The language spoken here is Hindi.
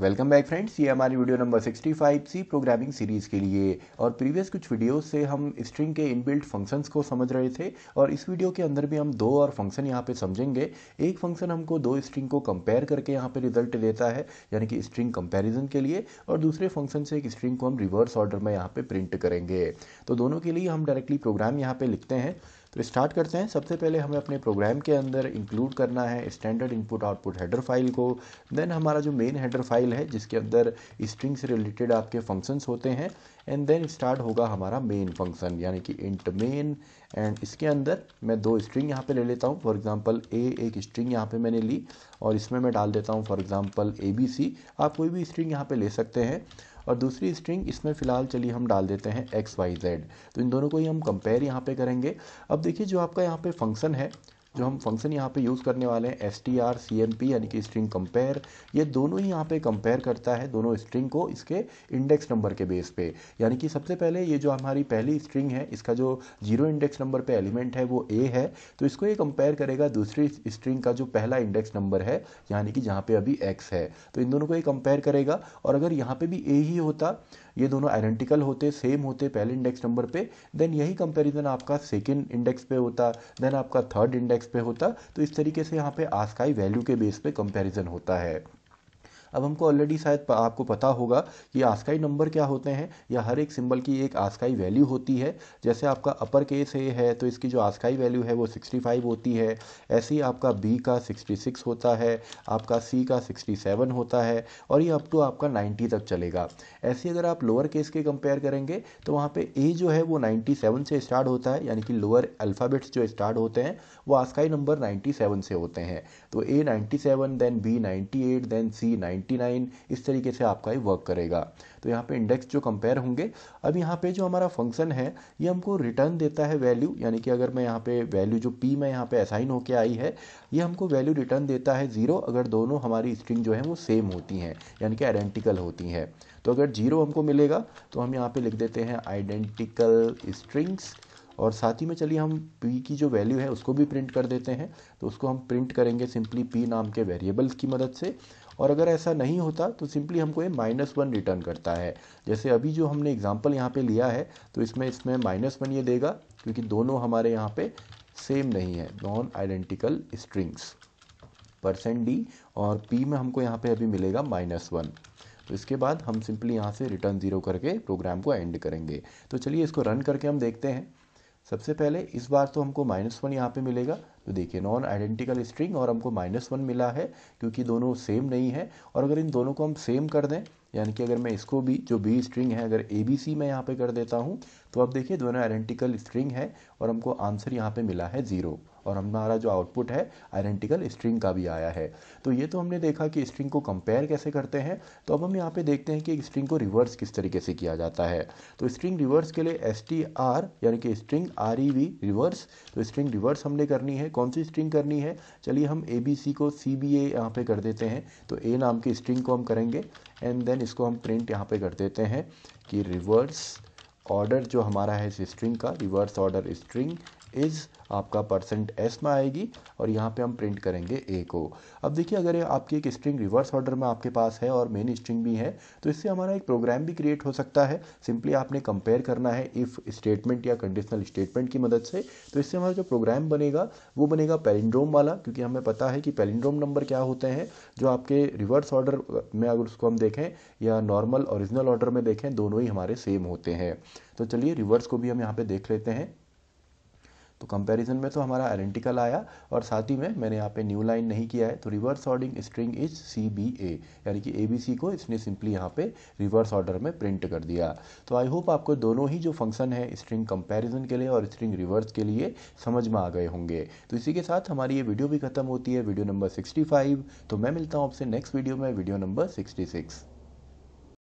वेलकम बैक फ्रेंड्स, ये हमारी video number 65 C programming series के लिए। और प्रीवियस कुछ वीडियोस से हम स्ट्रिंग के इनबिल्ट फंक्शंस को समझ रहे थे और इस वीडियो के अंदर भी हम दो और फंक्शन यहाँ पे समझेंगे। एक फंक्शन हमको दो स्ट्रिंग को कंपेयर करके यहाँ पे रिजल्ट देता है, यानी कि स्ट्रिंग कंपैरिजन के लिए, और दूसरे फंक्शन से एक स्ट्रिंग को हम रिवर्स ऑर्डर में यहाँ पे प्रिंट करेंगे। तो दोनों के लिए हम डायरेक्टली प्रोग्राम यहाँ पे लिखते हैं। तो स्टार्ट करते हैं। सबसे पहले हमें अपने प्रोग्राम के अंदर इंक्लूड करना है standard input output header file को। देन हमारा जो मेन हेडर फाइल है जिसके अंदर स्ट्रिंग से रिलेटेड आपके फंक्शंस होते हैं, एंड देन स्टार्ट होगा हमारा मेन फंक्शन यानी कि इंट मेन। एंड इसके अंदर मैं दो स्ट्रिंग यहाँ पे ले लेता हूँ। फॉर एग्जांपल एक स्ट्रिंग यहाँ पे मैंने ली और इसमें मैं डाल देता हूँ फॉर एग्जांपल ABC। आप कोई भी स्ट्रिंग यहाँ पे ले सकते हैं। और दूसरी स्ट्रिंग इसमें फ़िलहाल चलिए हम डाल देते हैं XYZ। तो इन दोनों को ही हम कंपेयर यहाँ पे करेंगे। अब देखिए जो आपका यहाँ पे फंक्शन है, जो हम फंक्शन यहाँ पे यूज़ करने वाले हैं strcmp यानी कि स्ट्रिंग कंपेयर, ये दोनों ही यहाँ पे कंपेयर करता है दोनों स्ट्रिंग को इसके इंडेक्स नंबर के बेस पे। यानी कि सबसे पहले ये जो हमारी पहली स्ट्रिंग है इसका जो 0 इंडेक्स नंबर पे एलिमेंट है वो A है, तो इसको ये कंपेयर करेगा दूसरी स्ट्रिंग का जो पहला इंडेक्स नंबर है यानी कि जहाँ पे अभी X है, तो इन दोनों को ये कंपेयर करेगा। और अगर यहाँ पे भी A ही होता, ये दोनों आइडेंटिकल होते, सेम होते पहले इंडेक्स नंबर पे, देन यही कंपैरिजन आपका सेकंड इंडेक्स पे होता, देन आपका थर्ड इंडेक्स पे होता। तो इस तरीके से यहाँ पे आस्काई वैल्यू के बेस पे कंपैरिजन होता है। अब हमको ऑलरेडी शायद आपको पता होगा कि आस्काई नंबर क्या होते हैं, या हर एक सिंबल की एक आस्काई वैल्यू होती है। जैसे आपका अपर केस ए है तो इसकी जो आस्काई वैल्यू है वो 65 होती है। ऐसे ही आपका B का 66 होता है, आपका C का 67 होता है, और ये अप टू आपका 90 तक चलेगा। ऐसे अगर आप लोअर केस के कंपेयर करेंगे तो वहाँ पे A जो है वो 97 से स्टार्ट होता है, यानी कि लोअर अल्फ़ाबेट्स जो स्टार्ट होते हैं वो आस्काई नंबर 97 से होते हैं। तो A 97, then B 98, then C 99, इस तरीके से आपका ये वर्क करेगा। तो यहाँ पे इंडेक्स जो कंपेयर होंगे। अब यहाँ पे जो हमारा फंक्शन है ये हमको रिटर्न देता है वैल्यू, यानी कि अगर मैं यहाँ पे वैल्यू जो P में यहाँ पे असाइन होके आई है ये हमको वैल्यू रिटर्न देता है 0 अगर दोनों हमारी स्ट्रिंग जो है वो सेम होती हैं, यानी कि आइडेंटिकल होती हैं। तो अगर 0 हमको मिलेगा तो हम यहाँ पे लिख देते हैं आइडेंटिकल स्ट्रिंग्स, और साथ ही में चलिए हम P की जो वैल्यू है उसको भी प्रिंट कर देते हैं। तो उसको हम प्रिंट करेंगे सिंपली P नाम के वेरिएबल्स की मदद से। और अगर ऐसा नहीं होता तो सिंपली हमको ये -1 रिटर्न करता है। जैसे अभी जो हमने एग्जांपल यहाँ पे लिया है तो इसमें -1 ये देगा, क्योंकि दोनों हमारे यहाँ पे सेम नहीं है, नॉन आइडेंटिकल स्ट्रिंग्स। %d और P में हमको यहाँ पे अभी मिलेगा -1। तो इसके बाद हम सिंपली यहाँ से रिटर्न 0 करके प्रोग्राम को एंड करेंगे। तो चलिए इसको रन करके हम देखते हैं। सबसे पहले इस बार तो हमको -1 यहाँ पे मिलेगा। तो देखिए नॉन आइडेंटिकल स्ट्रिंग और हमको -1 मिला है क्योंकि दोनों सेम नहीं है। और अगर इन दोनों को हम सेम कर दें, यानी कि अगर मैं इसको भी जो B स्ट्रिंग है अगर ABC में यहाँ पे कर देता हूँ, तो अब देखिए दोनों आइडेंटिकल स्ट्रिंग है और हमको आंसर यहाँ पे मिला है 0, और हमारा जो आउटपुट है आइडेंटिकल स्ट्रिंग का भी आया है। तो ये तो हमने देखा कि स्ट्रिंग को कंपेयर कैसे करते हैं। तो अब हम यहाँ पे देखते हैं कि एक स्ट्रिंग को रिवर्स किस तरीके से किया जाता है। तो स्ट्रिंग रिवर्स के लिए str यानी कि स्ट्रिंग REV रिवर्स। तो स्ट्रिंग रिवर्स हमने करनी है, कौन सी स्ट्रिंग करनी है, चलिए हम ABC को CBA यहाँ पे कर देते हैं। तो A नाम की स्ट्रिंग को हम करेंगे, एंड देन इसको हम प्रिंट यहाँ पे कर देते हैं कि रिवर्स ऑर्डर जो हमारा है इस स्ट्रिंग का, रिवर्स ऑर्डर स्ट्रिंग इज़ आपका %s में आएगी, और यहाँ पे हम प्रिंट करेंगे A को। अब देखिए अगर ये आपकी एक स्ट्रिंग रिवर्स ऑर्डर में आपके पास है और मेन स्ट्रिंग भी है, तो इससे हमारा एक प्रोग्राम भी क्रिएट हो सकता है। सिंपली आपने कंपेयर करना है इफ़ स्टेटमेंट या कंडीशनल स्टेटमेंट की मदद से। तो इससे हमारा जो प्रोग्राम बनेगा वो बनेगा पैलिंड्रोम वाला, क्योंकि हमें पता है कि पैलिंड्रोम नंबर क्या होते हैं। जो आपके रिवर्स ऑर्डर में अगर उसको हम देखें या नॉर्मल ओरिजिनल ऑर्डर में देखें, दोनों ही हमारे सेम होते हैं। तो चलिए रिवर्स को भी हम यहाँ पे देख लेते हैं। तो कंपैरिजन में तो हमारा आइडेंटिकल आया, और साथ ही में मैंने यहाँ पे न्यू लाइन नहीं किया है। तो रिवर्स ऑर्डिंग स्ट्रिंग इज CBA, यानी कि ABC को इसने सिंपली यहाँ पे रिवर्स ऑर्डर में प्रिंट कर दिया। तो आई होप आपको दोनों ही जो फंक्शन है स्ट्रिंग कंपैरिजन के लिए और स्ट्रिंग रिवर्स के लिए समझ में आ गए होंगे। तो इसी के साथ हमारी ये वीडियो भी खत्म होती है, वीडियो नंबर 65। तो मैं मिलता हूँ आपसे नेक्स्ट वीडियो में, वीडियो नंबर 66।